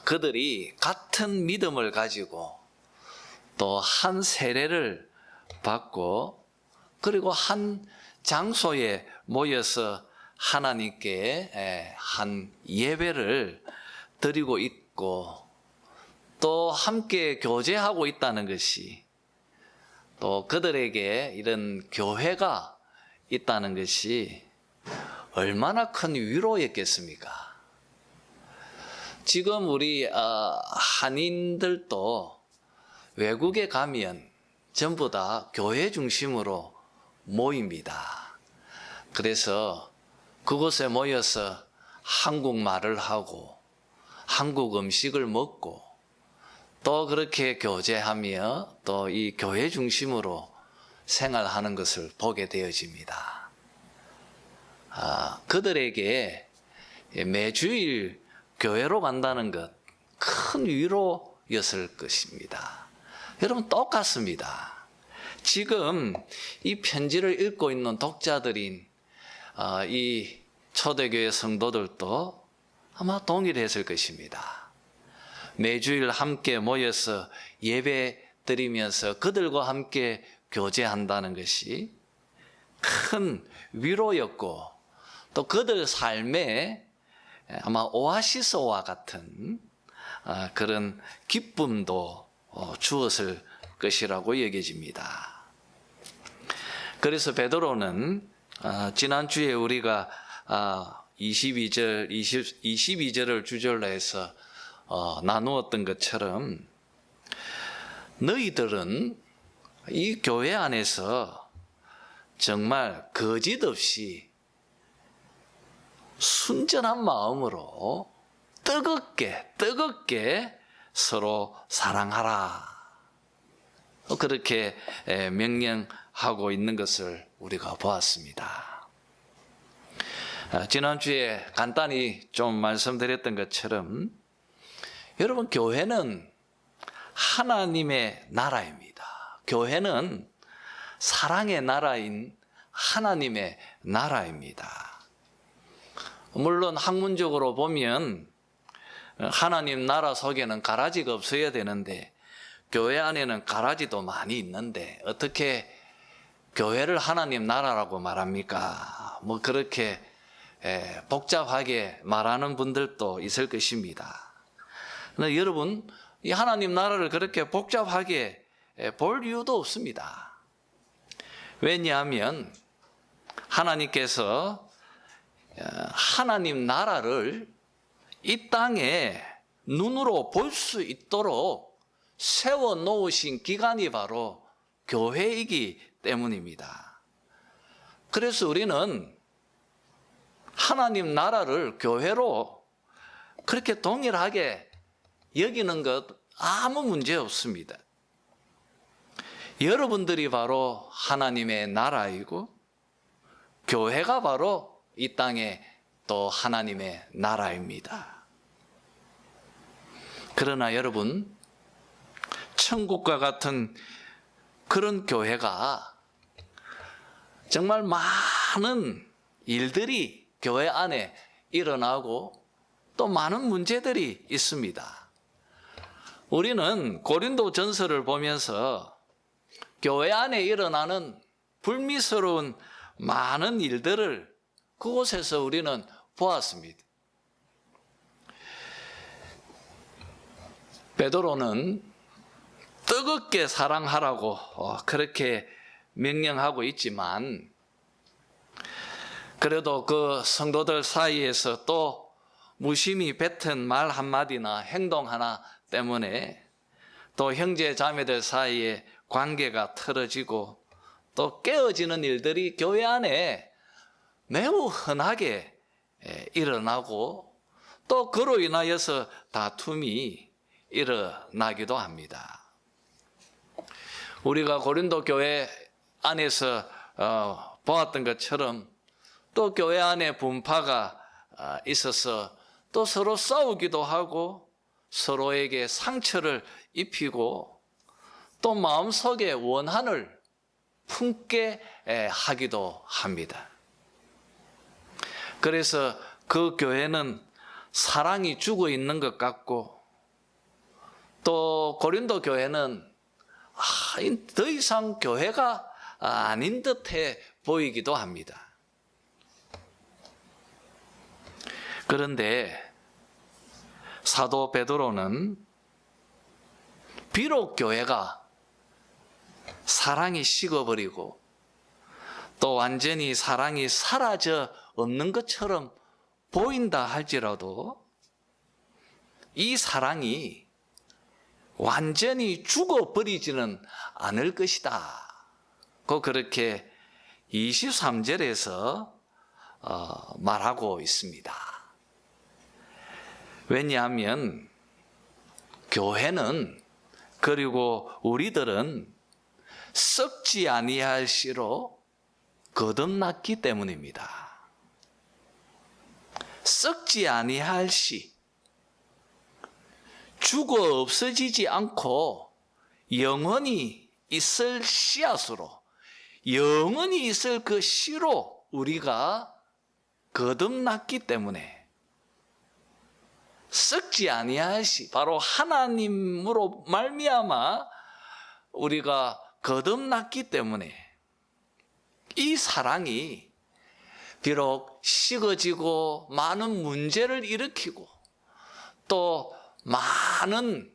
그들이 같은 믿음을 가지고 또 한 세례를 받고 그리고 한 장소에 모여서 하나님께 한 예배를 드리고 있고 또 함께 교제하고 있다는 것이 또 그들에게 이런 교회가 있다는 것이 얼마나 큰 위로였겠습니까? 지금 우리 한인들도 외국에 가면 전부 다 교회 중심으로 모입니다. 그래서 그곳에 모여서 한국말을 하고 한국 음식을 먹고 또 그렇게 교제하며 또 이 교회 중심으로 생활하는 것을 보게 되어집니다. 그들에게 매주일 교회로 간다는 것 큰 위로였을 것입니다. 여러분 똑같습니다. 지금 이 편지를 읽고 있는 독자들인 이 초대교회 성도들도 아마 동일했을 것입니다. 매주일 함께 모여서 예배 드리면서 그들과 함께 교제한다는 것이 큰 위로였고 또 그들 삶에 아마 오아시스와 같은 그런 기쁨도 주었을 것이라고 여겨집니다. 그래서 베드로는 지난주에 우리가 22절을 주절로 해서 나누었던 것처럼 너희들은 이 교회 안에서 정말 거짓 없이 순전한 마음으로 뜨겁게 서로 사랑하라. 그렇게 명령하고 있는 것을 우리가 보았습니다. 지난주에 간단히 좀 말씀드렸던 것처럼 여러분 교회는 하나님의 나라입니다. 교회는 사랑의 나라인 하나님의 나라입니다. 물론 학문적으로 보면 하나님 나라 속에는 가라지가 없어야 되는데 교회 안에는 가라지도 많이 있는데 어떻게 교회를 하나님 나라라고 말합니까? 뭐 그렇게 복잡하게 말하는 분들도 있을 것입니다. 그런데 여러분 이 하나님 나라를 그렇게 복잡하게 볼 이유도 없습니다. 왜냐하면 하나님께서 하나님 나라를 이 땅에 눈으로 볼 수 있도록 세워놓으신 기관이 바로 교회이기 때문입니다. 그래서 우리는 하나님 나라를 교회로 그렇게 동일하게 여기는 것 아무 문제 없습니다. 여러분들이 바로 하나님의 나라이고 교회가 바로 이 땅에 또 하나님의 나라입니다. 그러나 여러분, 천국과 같은 그런 교회가 정말 많은 일들이 교회 안에 일어나고 또 많은 문제들이 있습니다. 우리는 고린도 전서를 보면서 교회 안에 일어나는 불미스러운 많은 일들을 그곳에서 우리는 보았습니다. 베드로는 뜨겁게 사랑하라고 그렇게 명령하고 있지만 그래도 그 성도들 사이에서 또 무심히 뱉은 말 한마디나 행동 하나 때문에 또 형제 자매들 사이에 관계가 틀어지고 또 깨어지는 일들이 교회 안에 매우 흔하게 일어나고 또 그로 인하여서 다툼이 일어나기도 합니다. 우리가 고린도 교회 안에서 보았던 것처럼 또 교회 안에 분파가 있어서 또 서로 싸우기도 하고 서로에게 상처를 입히고 또 마음속에 원한을 품게 하기도 합니다. 그래서 그 교회는 사랑이 죽어 있는 것 같고, 또 고린도 교회는 더 이상 교회가 아닌 듯해 보이기도 합니다. 그런데 사도 베드로는 비록 교회가 사랑이 식어버리고 또 완전히 사랑이 사라져 없는 것처럼 보인다 할지라도 이 사랑이 완전히 죽어버리지는 않을 것이다. 그렇게 23절에서 말하고 있습니다. 왜냐하면 교회는, 그리고 우리들은 썩지 아니할 씨로 거듭났기 때문입니다. 썩지 아니할 씨, 죽어 없어지지 않고 영원히 있을 씨앗으로, 영원히 있을 그 씨로 우리가 거듭났기 때문에 썩지 아니할 씨, 바로 하나님으로 말미암아 우리가 거듭났기 때문에 이 사랑이 비록 식어지고 많은 문제를 일으키고 또 많은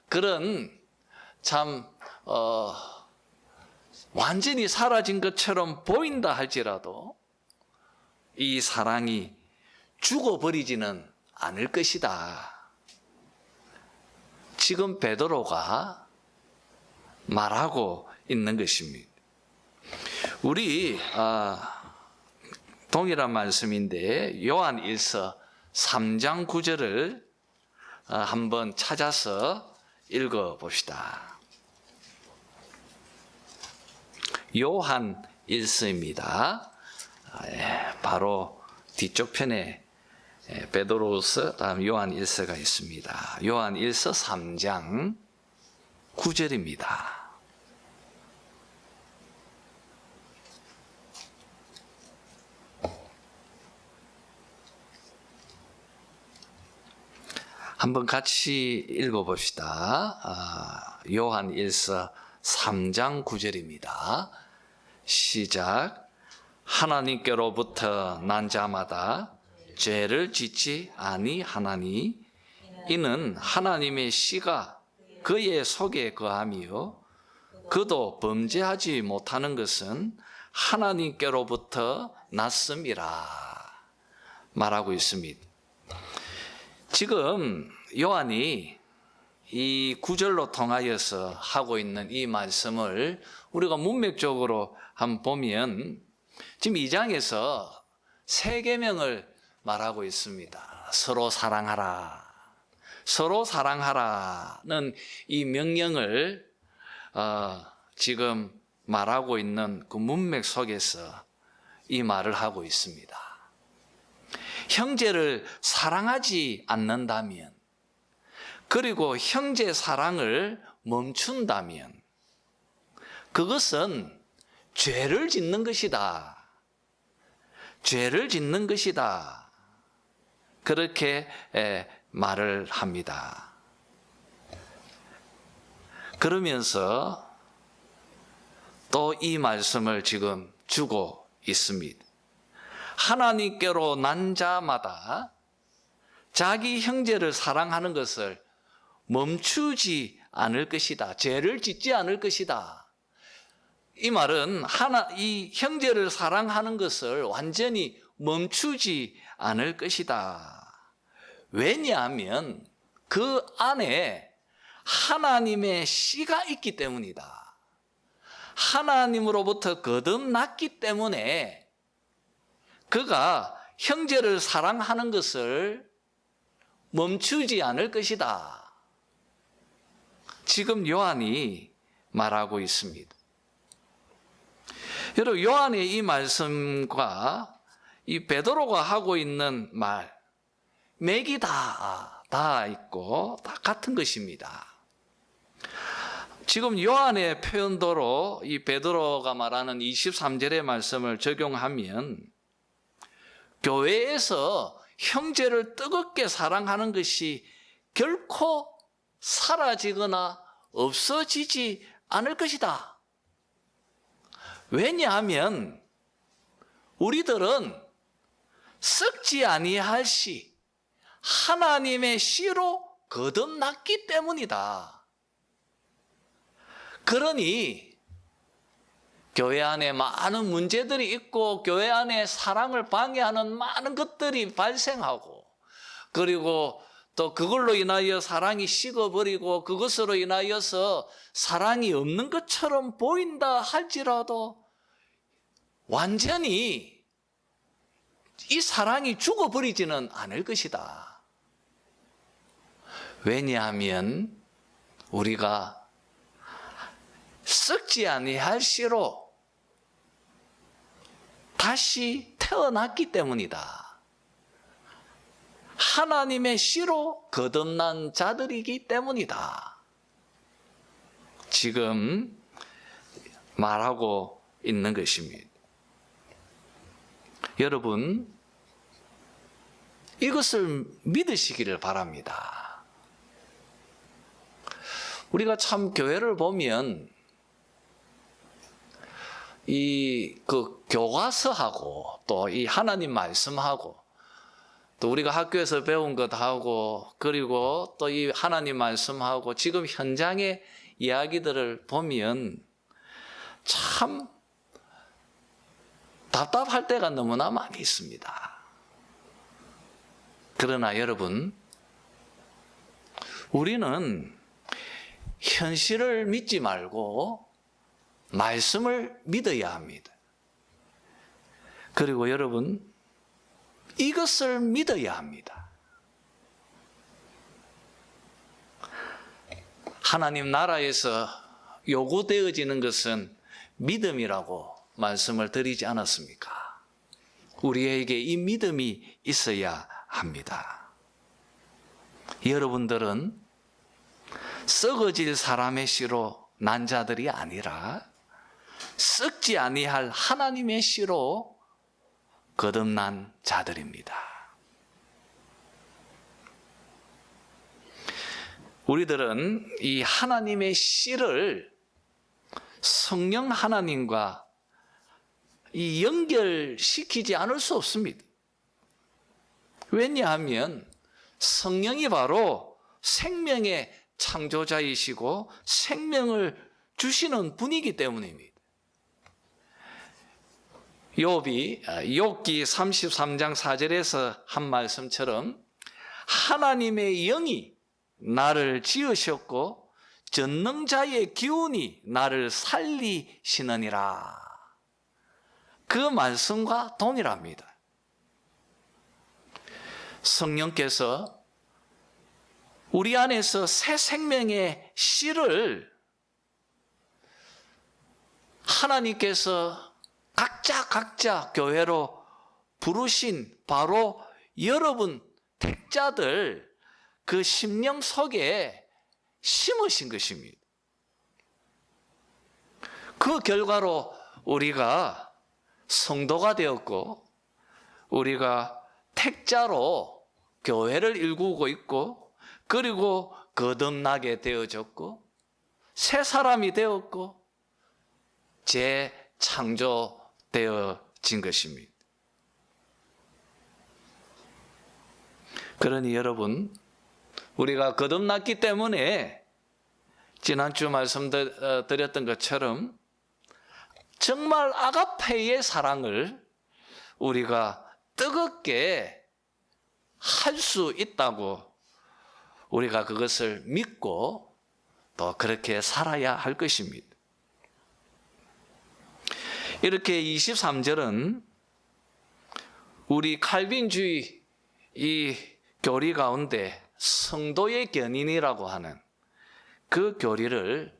그런 완전히 사라진 것처럼 보인다 할지라도 이 사랑이 죽어버리지는 않을 것이다. 지금 베드로가 말하고 있는 것입니다. 우리 동일한 말씀인데 요한 1서 3장 9절을 한번 찾아서 읽어봅시다. 요한 1서입니다. 바로 뒤쪽 편에 베드로서 다음 요한 1서가 있습니다. 요한 1서 3장 9절입니다. 한번 같이 읽어봅시다. 요한 1서 3장 9절입니다. 시작. 하나님께로부터 난 자마다 죄를 짓지 아니하나니 이는 하나님의 씨가 그의 속에 거함이요 그도 범죄하지 못하는 것은 하나님께로부터 났음이라 말하고 있습니다. 지금 요한이 이 구절로 통하여서 하고 있는 이 말씀을 우리가 문맥적으로 한번 보면 지금 2장에서 세 계명을 말하고 있습니다. 서로 사랑하라. 서로 사랑하라는 이 명령을 지금 말하고 있는 그 문맥 속에서 이 말을 하고 있습니다. 형제를 사랑하지 않는다면, 그리고 형제 사랑을 멈춘다면 그것은 죄를 짓는 것이다. 죄를 짓는 것이다. 그렇게 말을 합니다. 그러면서 또 이 말씀을 지금 주고 있습니다. 하나님께로 난 자마다 자기 형제를 사랑하는 것을 멈추지 않을 것이다. 죄를 짓지 않을 것이다. 이 말은 이 형제를 사랑하는 것을 완전히 멈추지 않을 것이다. 왜냐하면 그 안에 하나님의 씨가 있기 때문이다. 하나님으로부터 거듭났기 때문에 그가 형제를 사랑하는 것을 멈추지 않을 것이다. 지금 요한이 말하고 있습니다. 여러분, 요한의 이 말씀과 이 베드로가 하고 있는 말, 맥이 다 있고 다 같은 것입니다. 지금 요한의 표현도로 이 베드로가 말하는 23절의 말씀을 적용하면 교회에서 형제를 뜨겁게 사랑하는 것이 결코 사라지거나 없어지지 않을 것이다. 왜냐하면 우리들은 썩지 아니할 씨, 하나님의 씨로 거듭났기 때문이다. 그러니 교회 안에 많은 문제들이 있고 교회 안에 사랑을 방해하는 많은 것들이 발생하고, 그리고 또 그걸로 인하여 사랑이 식어버리고 그것으로 인하여서 사랑이 없는 것처럼 보인다 할지라도 완전히 이 사랑이 죽어버리지는 않을 것이다. 왜냐하면 우리가 썩지 아니할 씨로 다시 태어났기 때문이다. 하나님의 씨로 거듭난 자들이기 때문이다. 지금 말하고 있는 것입니다. 여러분, 이것을 믿으시기를 바랍니다. 우리가 참 교회를 보면 그 교과서하고 또 이 하나님 말씀하고 또 우리가 학교에서 배운 것하고 그리고 또 이 하나님 말씀하고 지금 현장의 이야기들을 보면 참 답답할 때가 너무나 많이 있습니다. 그러나 여러분, 우리는 현실을 믿지 말고 말씀을 믿어야 합니다. 그리고 여러분, 이것을 믿어야 합니다. 하나님 나라에서 요구되어지는 것은 믿음이라고 말씀을 드리지 않았습니까? 우리에게 이 믿음이 있어야 합니다. 여러분들은 썩어질 사람의 씨로 난 자들이 아니라 썩지 아니할 하나님의 씨로 거듭난 자들입니다. 우리들은 이 하나님의 씨를 성령 하나님과 이 연결시키지 않을 수 없습니다. 왜냐하면 성령이 바로 생명의 창조자이시고 생명을 주시는 분이기 때문입니다. 욥기 33장 4절에서 한 말씀처럼 하나님의 영이 나를 지으셨고 전능자의 기운이 나를 살리시느니라. 그 말씀과 동일합니다. 성령께서 우리 안에서 새 생명의 씨를 하나님께서 각자 교회로 부르신 바로 여러분 택자들 그 심령 속에 심으신 것입니다. 그 결과로 우리가 성도가 되었고 우리가 택자로 교회를 일구고 있고 그리고 거듭나게 되어졌고 새 사람이 되었고 재창조되어진 것입니다. 그러니 여러분, 우리가 거듭났기 때문에 지난주 말씀드렸던 것처럼 정말 아가페의 사랑을 우리가 뜨겁게 할 수 있다고 우리가 그것을 믿고 또 그렇게 살아야 할 것입니다. 이렇게 23절은 우리 칼빈주의 이 교리 가운데 성도의 견인이라고 하는 그 교리를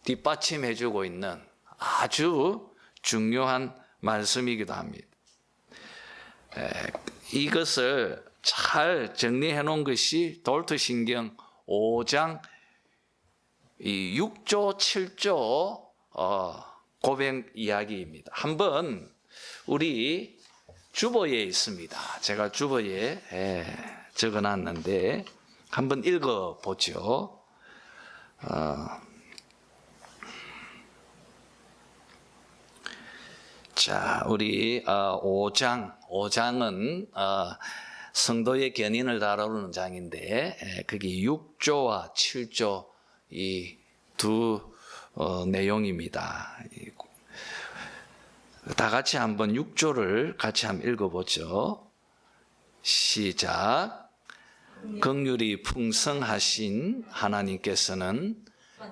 뒷받침해 주고 있는 아주 중요한 말씀이기도 합니다. 이것을 잘 정리해 놓은 것이 도르트신경 5장 6조 7조 고백 이야기입니다. 한번 우리 주보에 있습니다. 제가 주보에 적어놨는데 한번 읽어보죠. 자, 우리 5장은 성도의 견인을 다루는 장인데 그게 6조와 7조 이 두 내용입니다. 다 같이 한번 6조를 같이 한번 읽어보죠. 시작. 긍휼이 풍성하신 하나님께서는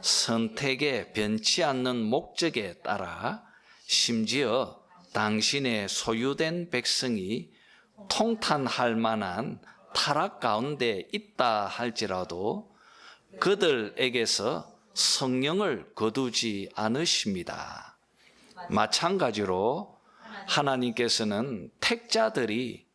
선택에 변치 않는 목적에 따라 심지어 당신의 소유된 백성이 통탄할 만한 타락 가운데 있다 할지라도 그들에게서 성령을 거두지 않으십니다. 마찬가지로 하나님께서는 택자들이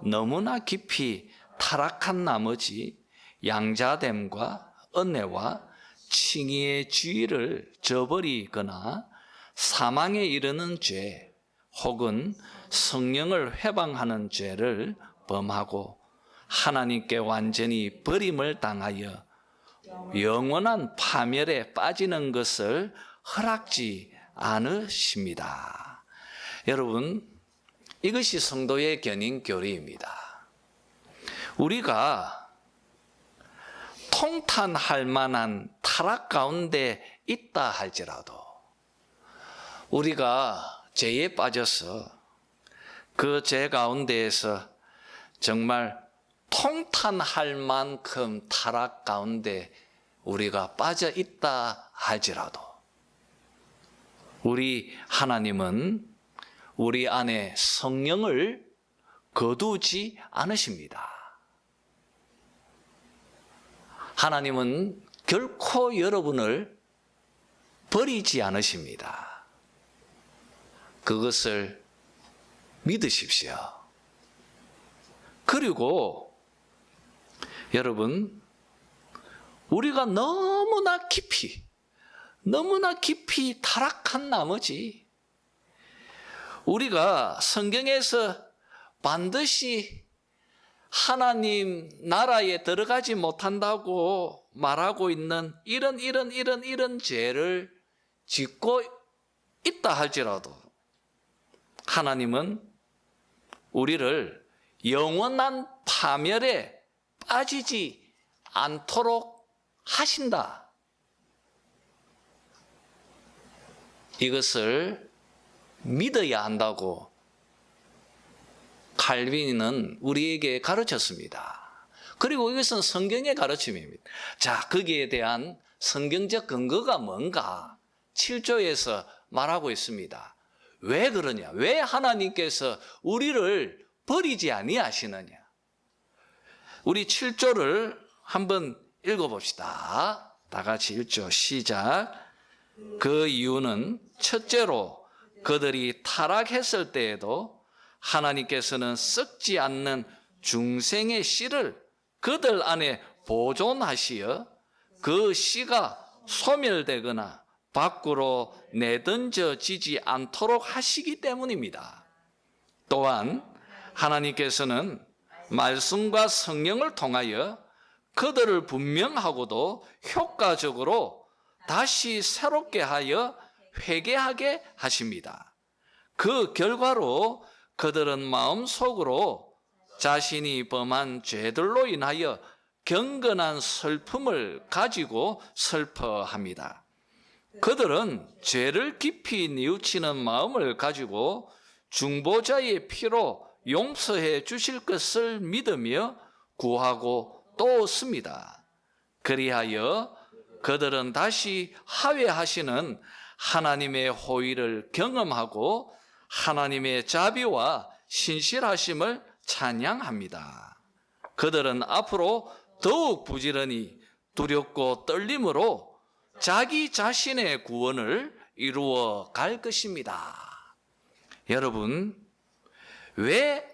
너무나 깊이 타락한 나머지 양자됨과 은혜와 칭의의 지위를 저버리거나 사망에 이르는 죄 혹은 성령을 회방하는 죄를 범하고 하나님께 완전히 버림을 당하여 영원한 파멸에 빠지는 것을 허락지 않으십니다. 여러분, 이것이 성도의 견인 교리입니다. 우리가 통탄할 만한 타락 가운데 있다 할지라도 우리가 죄에 빠져서 그 죄 가운데에서 정말 통탄할 만큼 타락 가운데 우리가 빠져 있다 할지라도 우리 하나님은 우리 안에 성령을 거두지 않으십니다. 하나님은 결코 여러분을 버리지 않으십니다. 그것을 믿으십시오. 그리고 여러분, 우리가 너무나 깊이 타락한 나머지 우리가 성경에서 반드시 하나님 나라에 들어가지 못한다고 말하고 있는 이런 죄를 짓고 있다 할지라도 하나님은 우리를 영원한 파멸에 빠지지 않도록 하신다. 이것을 믿어야 한다고 칼빈은 우리에게 가르쳤습니다. 그리고 이것은 성경의 가르침입니다. 자, 거기에 대한 성경적 근거가 뭔가 7조에서 말하고 있습니다. 왜 그러냐? 왜 하나님께서 우리를 버리지 아니하시느냐? 우리 7조를 한번 읽어봅시다. 다 같이 1조 시작. 그 이유는 첫째로 그들이 타락했을 때에도 하나님께서는 썩지 않는 중생의 씨를 그들 안에 보존하시어 그 씨가 소멸되거나 밖으로 내던져지지 않도록 하시기 때문입니다. 또한 하나님께서는 말씀과 성령을 통하여 그들을 분명하고도 효과적으로 다시 새롭게 하여 회개하게 하십니다. 그 결과로 그들은 마음속으로 자신이 범한 죄들로 인하여 경건한 슬픔을 가지고 슬퍼합니다. 그들은 죄를 깊이 뉘우치는 마음을 가지고 중보자의 피로 용서해 주실 것을 믿으며 구하고 또 씁니다. 그리하여 그들은 다시 하회하시는 하나님의 호의를 경험하고 하나님의 자비와 신실하심을 찬양합니다. 그들은 앞으로 더욱 부지런히 두렵고 떨림으로 자기 자신의 구원을 이루어 갈 것입니다. 여러분, 왜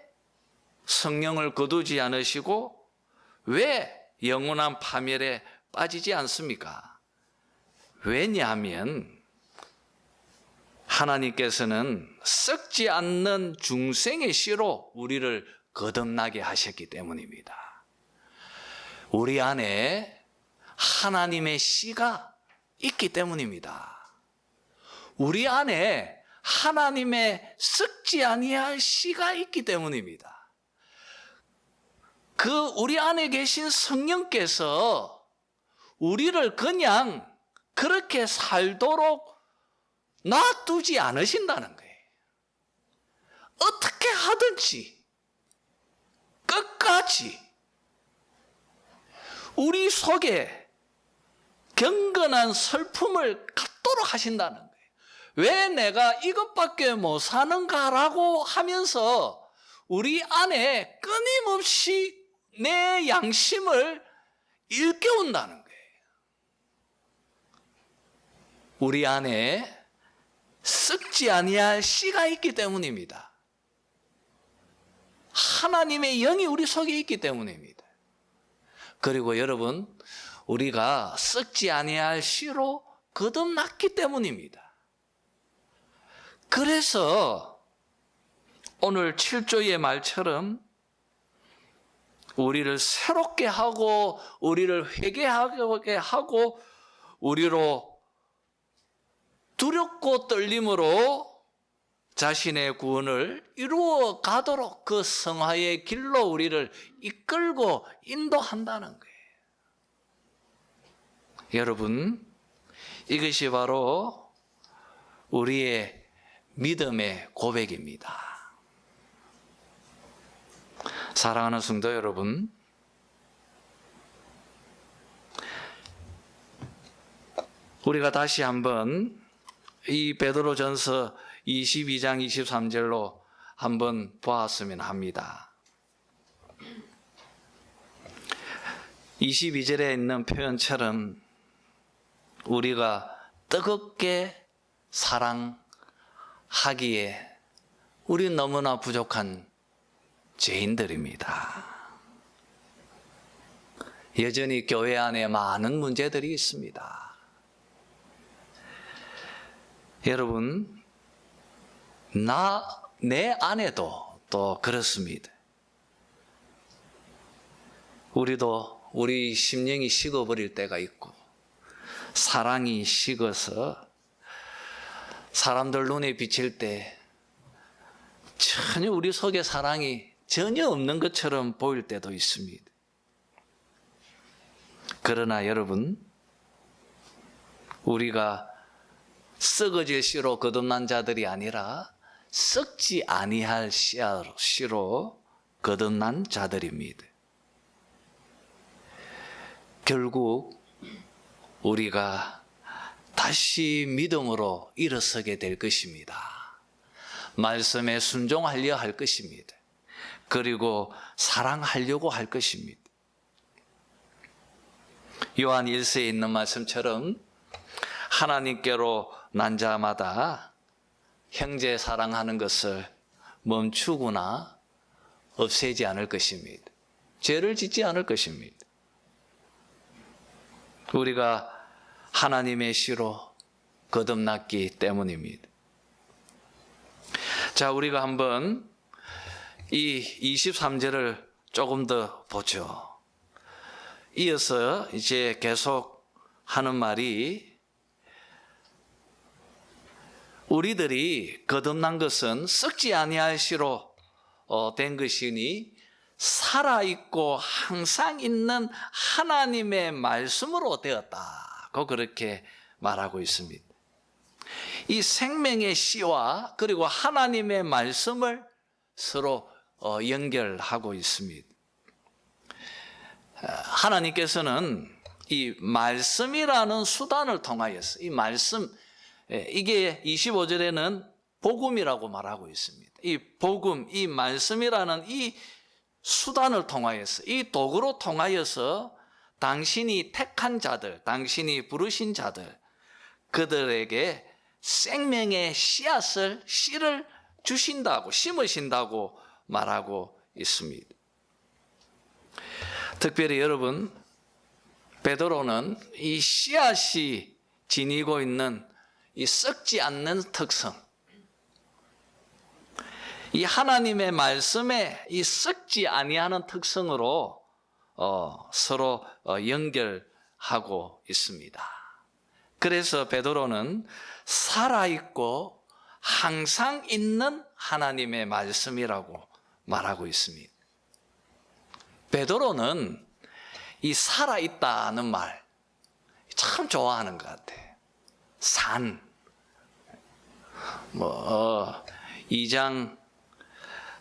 성령을 거두지 않으시고 왜 영원한 파멸에 빠지지 않습니까? 왜냐하면 하나님께서는 썩지 않는 중생의 씨로 우리를 거듭나게 하셨기 때문입니다. 우리 안에 하나님의 씨가 있기 때문입니다. 우리 안에 하나님의 썩지 아니할 씨가 있기 때문입니다. 그 우리 안에 계신 성령께서 우리를 그냥 그렇게 살도록 놔두지 않으신다는 거예요. 어떻게 하든지 끝까지 우리 속에 경건한 슬픔을 갖도록 하신다는 거예요. 왜 내가 이것밖에 못 사는가라고 하면서 우리 안에 끊임없이 내 양심을 일깨운다는 거예요. 우리 안에 썩지 아니할 씨가 있기 때문입니다. 하나님의 영이 우리 속에 있기 때문입니다. 그리고 여러분, 우리가 썩지 아니할 씨로 거듭났기 때문입니다. 그래서 오늘 7조의 말처럼 우리를 새롭게 하고 우리를 회개하게 하고 우리로 두렵고 떨림으로 자신의 구원을 이루어 가도록 그 성화의 길로 우리를 이끌고 인도한다는 거예요. 여러분, 이것이 바로 우리의 믿음의 고백입니다. 사랑하는 성도 여러분, 우리가 다시 한번 이 베드로전서 22장 23절로 한번 보았으면 합니다. 22절에 있는 표현처럼 우리가 뜨겁게 사랑하기에 우리 너무나 부족한 죄인들입니다. 여전히 교회 안에 많은 문제들이 있습니다. 여러분, 내 안에도 또 그렇습니다. 우리도 우리 심령이 식어버릴 때가 있고 사랑이 식어서 사람들 눈에 비칠 때 전혀 우리 속에 사랑이 전혀 없는 것처럼 보일 때도 있습니다. 그러나 여러분, 우리가 썩어질 씨로 거듭난 자들이 아니라 썩지 아니할 씨로 거듭난 자들입니다. 결국 우리가 다시 믿음으로 일어서게 될 것입니다. 말씀에 순종하려 할 것입니다. 그리고 사랑하려고 할 것입니다. 요한 1서에 있는 말씀처럼 하나님께로 난 자마다 형제 사랑하는 것을 멈추거나 없애지 않을 것입니다. 죄를 짓지 않을 것입니다. 우리가 하나님의 씨로 거듭났기 때문입니다. 자, 우리가 한번 이 23절을 조금 더 보죠. 이어서 이제 계속 하는 말이 우리들이 거듭난 것은 썩지 아니할 씨로 된 것이니 살아있고 항상 있는 하나님의 말씀으로 되었다고 그렇게 말하고 있습니다. 이 생명의 씨와 그리고 하나님의 말씀을 서로 연결하고 있습니다. 하나님께서는 이 말씀이라는 수단을 통하여서 이 말씀, 이게 25절에는 복음이라고 말하고 있습니다. 이 복음, 이 말씀이라는 이 수단을 통하여서, 이 도구로 통하여서 당신이 택한 자들, 당신이 부르신 자들, 그들에게 생명의 씨를 주신다고, 심으신다고 말하고 있습니다. 특별히 여러분, 베드로는 이 씨앗이 지니고 있는 이 썩지 않는 특성, 이 하나님의 말씀에 이 썩지 아니하는 특성으로 서로 연결하고 있습니다. 그래서 베드로는 살아있고 항상 있는 하나님의 말씀이라고 말하고 있습니다. 베드로는 이 살아있다는 말 참 좋아하는 것 같아. 산. 2장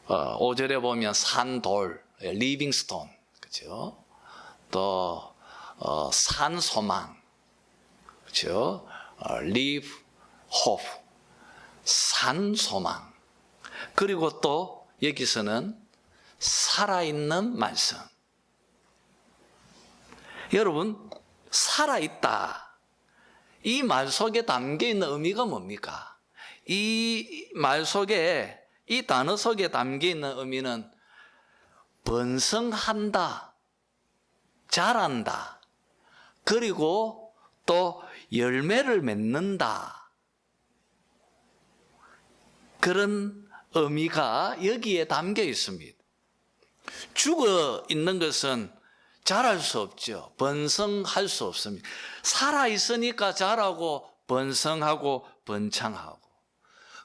5절에 보면 산돌, 리빙스톤, 그죠? 또 산소망, 그죠? live hope, 산소망. 그리고 또 여기서는 살아있는 말씀. 여러분, 살아있다. 이 말 속에 담겨 있는 의미가 뭡니까? 이 말 속에, 이 단어 속에 담겨 있는 의미는 번성한다, 자란다, 그리고 또 열매를 맺는다. 그런 의미가 여기에 담겨 있습니다. 죽어 있는 것은 자랄 수 없죠. 번성할 수 없습니다. 살아있으니까 자라고 번성하고 번창하고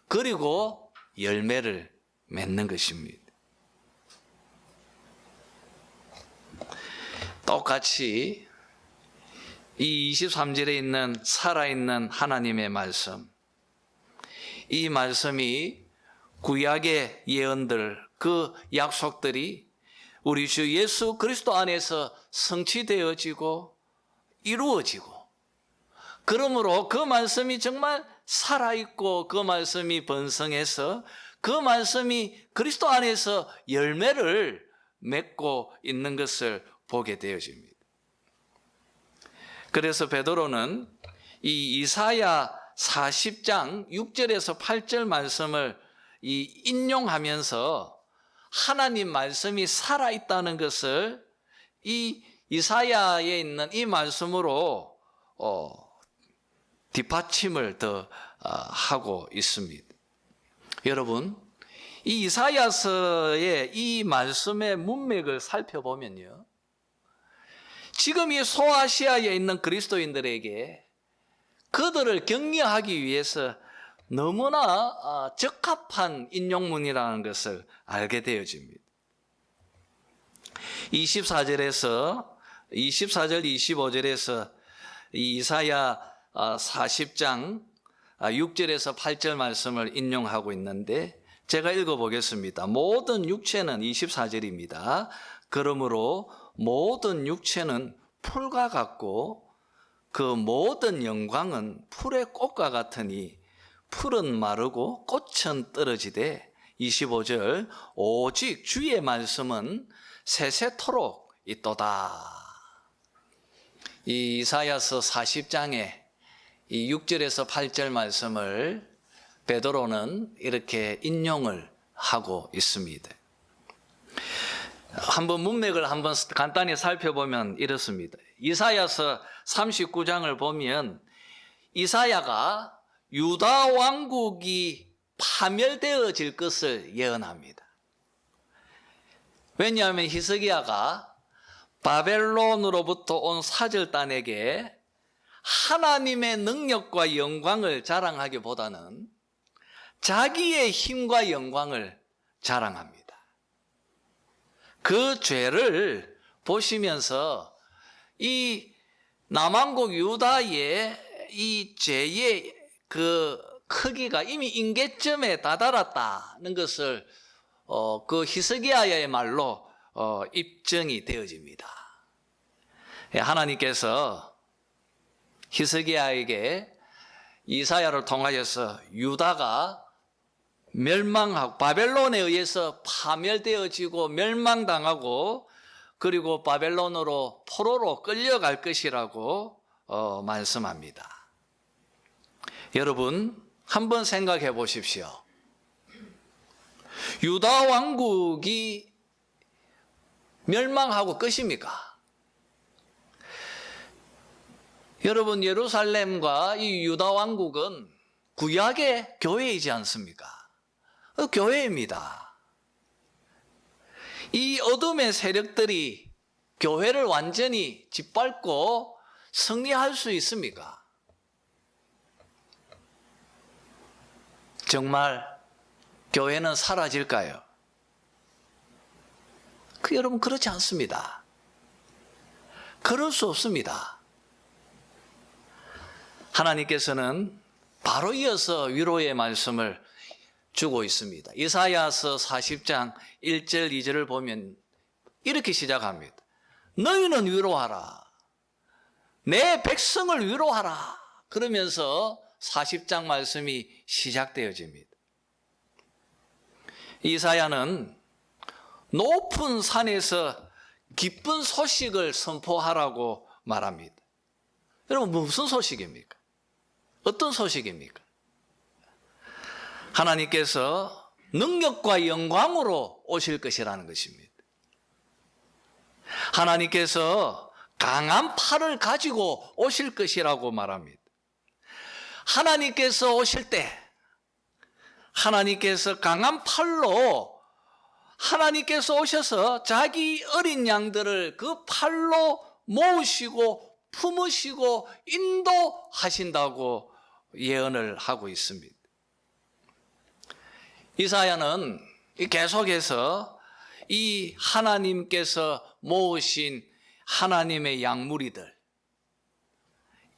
그리고 열매를 맺는 것입니다. 똑같이 이 23절에 있는 살아있는 하나님의 말씀, 이 말씀이 구약의 예언들, 그 약속들이 우리 주 예수 그리스도 안에서 성취되어지고 이루어지고, 그러므로 그 말씀이 정말 살아있고 그 말씀이 번성해서 그 말씀이 그리스도 안에서 열매를 맺고 있는 것을 보게 되어집니다. 그래서 베드로는 이 이사야 40장 6절에서 8절 말씀을 인용하면서 하나님 말씀이 살아있다는 것을 이 이사야에 있는 이 말씀으로 뒷받침을 더 하고 있습니다. 여러분, 이 이사야서의 이 말씀의 문맥을 살펴보면요, 지금 이 소아시아에 있는 그리스도인들에게 그들을 격려하기 위해서 너무나 적합한 인용문이라는 것을 알게 되어집니다. 24절, 25절에서 이사야 40장 6절에서 8절 말씀을 인용하고 있는데 제가 읽어보겠습니다. 모든 육체는 24절입니다. 그러므로 모든 육체는 풀과 같고 그 모든 영광은 풀의 꽃과 같으니 풀은 마르고 꽃은 떨어지되 25절 오직 주의 말씀은 세세토록 있도다. 이 이사야서 40장에 이 6절에서 8절 말씀을 베드로는 이렇게 인용을 하고 있습니다. 한번 문맥을 한번 간단히 살펴보면 이렇습니다. 이사야서 39장을 보면 이사야가 유다 왕국이 파멸되어질 것을 예언합니다. 왜냐하면 히스기야가 바벨론으로부터 온 사절단에게 하나님의 능력과 영광을 자랑하기보다는 자기의 힘과 영광을 자랑합니다. 그 죄를 보시면서 이 남왕국 유다의 이 죄의 그 크기가 이미 임계점에 다다랐다는 것을 그 히스기야의 말로 입증이 되어집니다. 하나님께서 히스기야에게 이사야를 통하여서 유다가 멸망하고 바벨론에 의해서 파멸되어지고 멸망당하고 그리고 바벨론으로 포로로 끌려갈 것이라고 말씀합니다. 여러분, 한번 생각해 보십시오. 유다 왕국이 멸망하고 끝입니까? 여러분, 예루살렘과 이 유다 왕국은 구약의 교회이지 않습니까? 교회입니다. 이 어둠의 세력들이 교회를 완전히 짓밟고 승리할 수 있습니까? 정말 교회는 사라질까요? 여러분, 그렇지 않습니다. 그럴 수 없습니다. 하나님께서는 바로 이어서 위로의 말씀을 주고 있습니다. 이사야서 40장 1절 2절을 보면 이렇게 시작합니다. 너희는 위로하라. 내 백성을 위로하라. 그러면서 40장 말씀이 시작되어집니다. 이사야는 높은 산에서 기쁜 소식을 선포하라고 말합니다. 여러분, 무슨 소식입니까? 어떤 소식입니까? 하나님께서 능력과 영광으로 오실 것이라는 것입니다. 하나님께서 강한 팔을 가지고 오실 것이라고 말합니다. 하나님께서 오실 때 하나님께서 강한 팔로 하나님께서 오셔서 자기 어린 양들을 그 팔로 모으시고 품으시고 인도하신다고 예언을 하고 있습니다. 이사야는 계속해서 이 하나님께서 모으신 하나님의 양무리들,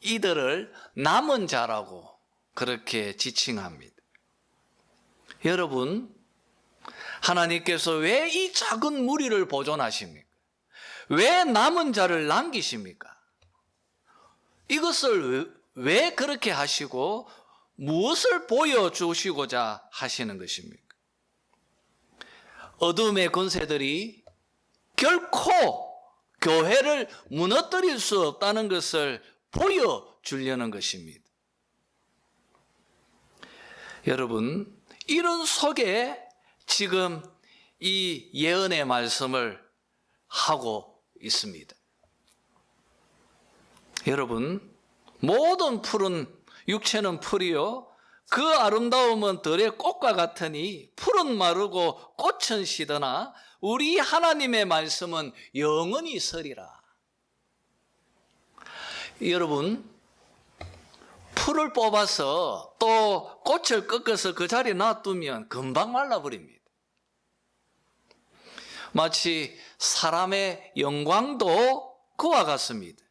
이들을 남은 자라고 그렇게 지칭합니다. 여러분, 하나님께서 왜 이 작은 무리를 보존하십니까? 왜 남은 자를 남기십니까? 이것을 왜 그렇게 하시고 무엇을 보여주시고자 하시는 것입니까? 어둠의 권세들이 결코 교회를 무너뜨릴 수 없다는 것을 보여주려는 것입니다. 여러분, 이런 속에 지금 이 예언의 말씀을 하고 있습니다. 여러분, 모든 풀은 육체는 풀이요 그 아름다움은 들의 꽃과 같으니 풀은 마르고 꽃은 시드나 우리 하나님의 말씀은 영원히 서리라. 여러분, 풀을 뽑아서 또 꽃을 꺾어서 그 자리에 놔두면 금방 말라버립니다. 마치 사람의 영광도 그와 같습니다.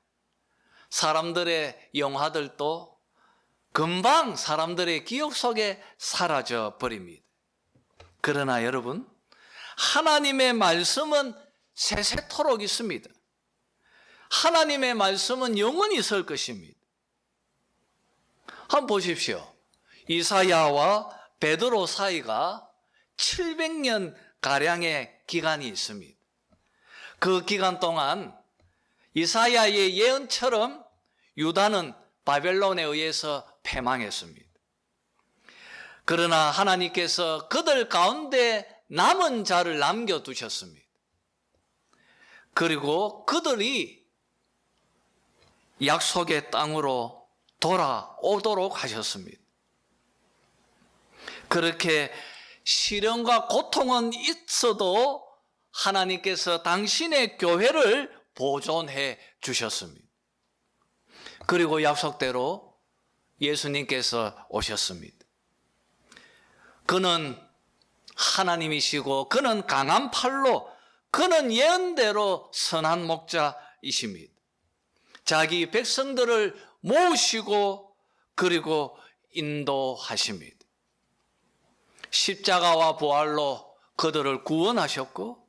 사람들의 영화들도 금방 사람들의 기억 속에 사라져 버립니다. 그러나 여러분, 하나님의 말씀은 세세토록 있습니다. 하나님의 말씀은 영원히 설 것입니다. 한번 보십시오. 이사야와 베드로 사이가 700년 가량의 기간이 있습니다. 그 기간 동안 이사야의 예언처럼 유다는 바벨론에 의해서 패망했습니다. 그러나 하나님께서 그들 가운데 남은 자를 남겨두셨습니다. 그리고 그들이 약속의 땅으로 돌아오도록 하셨습니다. 그렇게 시련과 고통은 있어도 하나님께서 당신의 교회를 보존해 주셨습니다. 그리고 약속대로 예수님께서 오셨습니다. 그는 하나님이시고 그는 강한 팔로 그는 예언대로 선한 목자이십니다. 자기 백성들을 모으시고 그리고 인도하십니다. 십자가와 부활로 그들을 구원하셨고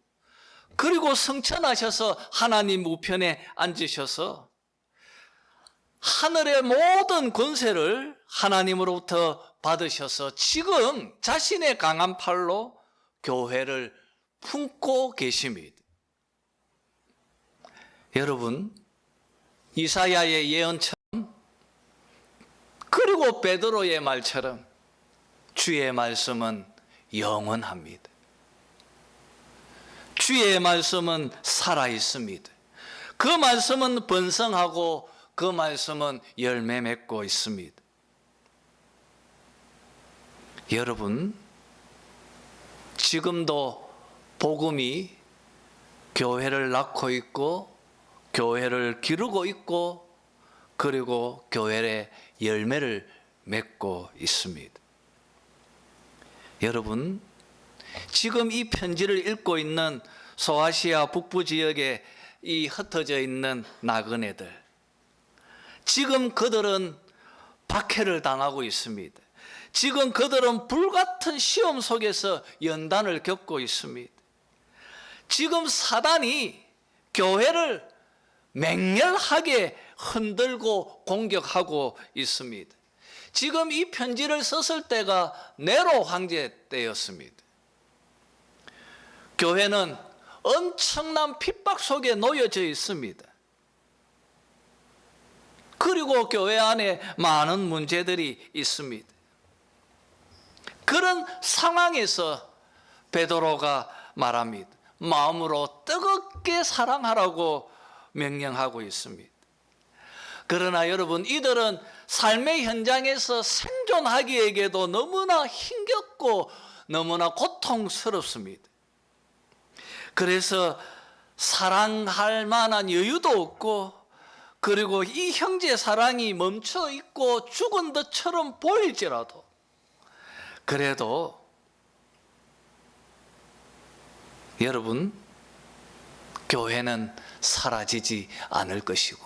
그리고 승천하셔서 하나님 우편에 앉으셔서 하늘의 모든 권세를 하나님으로부터 받으셔서 지금 자신의 강한 팔로 교회를 품고 계십니다. 여러분, 이사야의 예언처럼 그리고 베드로의 말처럼 주의 말씀은 영원합니다. 주의 말씀은 살아있습니다. 그 말씀은 번성하고 그 말씀은 열매 맺고 있습니다. 여러분, 지금도 복음이 교회를 낳고 있고 교회를 기르고 있고 그리고 교회의 열매를 맺고 있습니다. 여러분, 지금 이 편지를 읽고 있는 소아시아 북부 지역에 이 흩어져 있는 나그네들, 지금 그들은 박해를 당하고 있습니다. 지금 그들은 불같은 시험 속에서 연단을 겪고 있습니다. 지금 사단이 교회를 맹렬하게 흔들고 공격하고 있습니다. 지금 이 편지를 썼을 때가 네로 황제 때였습니다. 교회는 엄청난 핍박 속에 놓여져 있습니다. 그리고 교회 안에 많은 문제들이 있습니다. 그런 상황에서 베드로가 말합니다. 마음으로 뜨겁게 사랑하라고 명령하고 있습니다. 그러나 여러분, 이들은 삶의 현장에서 생존하기에도 너무나 힘겹고 너무나 고통스럽습니다. 그래서 사랑할 만한 여유도 없고, 그리고 이 형제 사랑이 멈춰 있고 죽은 것처럼 보일지라도 그래도 여러분, 교회는 사라지지 않을 것이고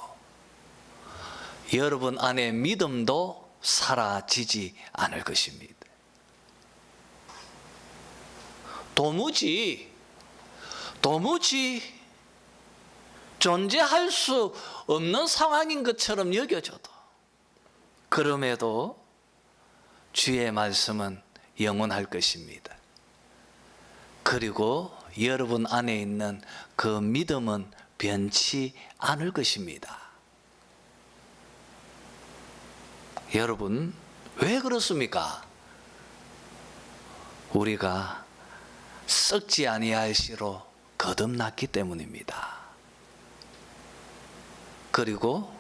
여러분 안에 믿음도 사라지지 않을 것입니다. 도무지 존재할 수 없는 상황인 것처럼 여겨져도, 그럼에도 주의 말씀은 영원할 것입니다. 그리고 여러분 안에 있는 그 믿음은 변치 않을 것입니다. 여러분, 왜 그렇습니까? 우리가 썩지 아니할 씨로 거듭났기 때문입니다. 그리고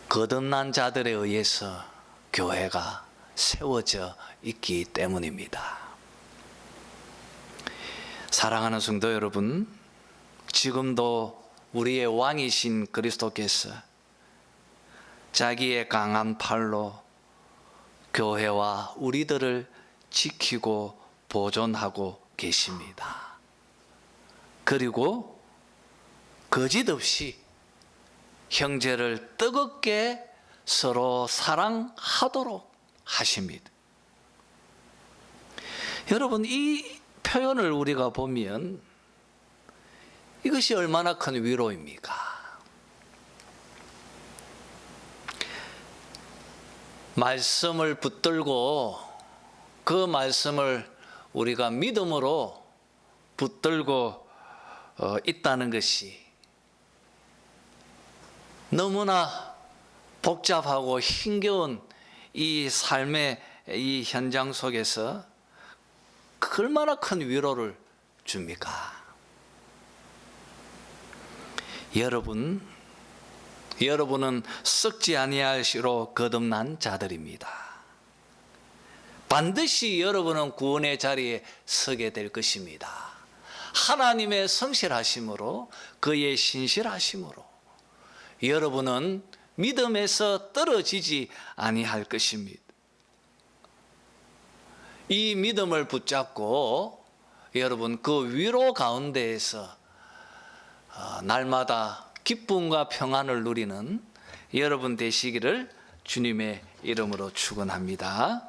거듭난 자들에 의해서 교회가 세워져 있기 때문입니다. 사랑하는 성도 여러분, 지금도 우리의 왕이신 그리스도께서 자기의 강한 팔로 교회와 우리들을 지키고 보존하고 계십니다. 그리고 거짓없이 형제를 뜨겁게 서로 사랑하도록 하십니다. 여러분, 이 표현을 우리가 보면 이것이 얼마나 큰 위로입니까? 말씀을 붙들고 그 말씀을 우리가 믿음으로 붙들고 있다는 것이 너무나 복잡하고 힘겨운 이 삶의 이 현장 속에서 얼마나 큰 위로를 줍니까? 여러분은 썩지 아니할 씨로 거듭난 자들입니다. 반드시 여러분은 구원의 자리에 서게 될 것입니다. 하나님의 성실하심으로, 그의 신실하심으로 여러분은 믿음에서 떨어지지 아니할 것입니다. 이 믿음을 붙잡고 여러분 그 위로 가운데에서 날마다 기쁨과 평안을 누리는 여러분 되시기를 주님의 이름으로 축원합니다.